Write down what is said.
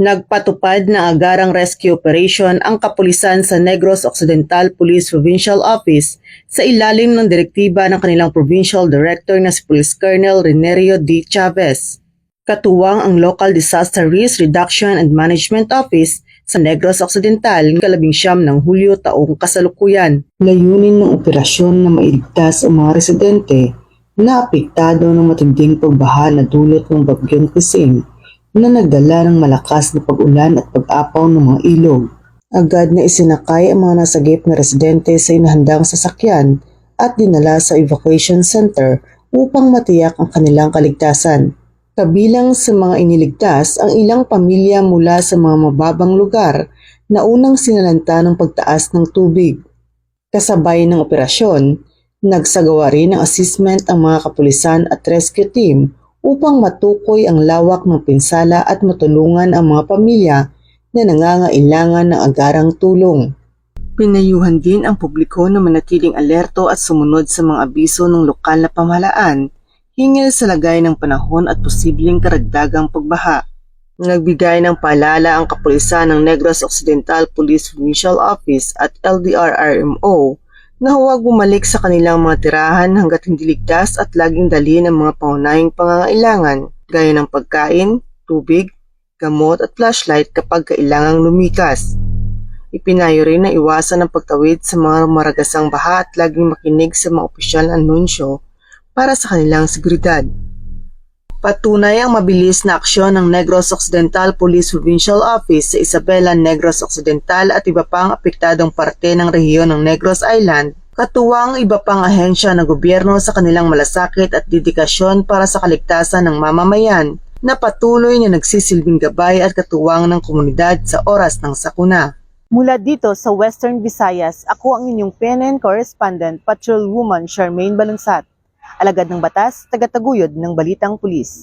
Nagpatupad ng agarang rescue operation ang kapulisan sa Negros Occidental Police Provincial Office sa ilalim ng direktiba ng kanilang Provincial Director na si Police Colonel Renerio D. Chavez. Katuwang ang Local Disaster Risk Reduction and Management Office sa Negros Occidental ng 19 ng Hulyo taong kasalukuyan. Layunin ng operasyon na mailigtas ang mga residente na apektado ng matinding pagbaha na dulot ng Bagyong Kising na nagdala ng malakas na pag-ulan at pag-apaw ng mga ilog. Agad na isinakay ang mga nasagip na residente sa inahandang sasakyan at dinala sa evacuation center upang matiyak ang kanilang kaligtasan. Kabilang sa mga iniligtas ang ilang pamilya mula sa mga mababang lugar na unang sinalanta ng pagtaas ng tubig. Kasabay ng operasyon, nagsagawa rin ng assessment ang mga kapulisan at rescue team upang matukoy ang lawak ng pinsala at matulungan ang mga pamilya na nangangailangan ng agarang tulong. Pinayuhan din ang publiko na manatiling alerto at sumunod sa mga abiso ng lokal na pamahalaan hinggil sa lagay ng panahon at posibleng karagdagang pagbaha. Nagbigay ng paalala ang kapulisan ng Negros Occidental Police Provincial Office at LDR-RMO na huwag bumalik sa kanilang mga tirahan hanggat hindi ligtas at laging dalhin ang mga pangunahing pangangailangan gaya ng pagkain, tubig, gamot at flashlight kapag kailangang lumikas. Ipinayo rin na iwasan ang pagtawid sa mga maragasang baha at laging makinig sa mga opisyal na anunsyo para sa kanilang seguridad. Patunay ang mabilis na aksyon ng Negros Occidental Police Provincial Office sa Isabela, Negros Occidental at iba pang apektadong parte ng rehiyon ng Negros Island, katuwang iba pang ahensya ng gobyerno sa kanilang malasakit at dedikasyon para sa kaligtasan ng mamamayan na patuloy na nagsisilbing gabay at katuwang ng komunidad sa oras ng sakuna. Mula dito sa Western Visayas, ako ang inyong PNN correspondent, Patrolwoman Charmaine Balunsat. Alagad ng batas, tagataguyod ng Balitang Pulis.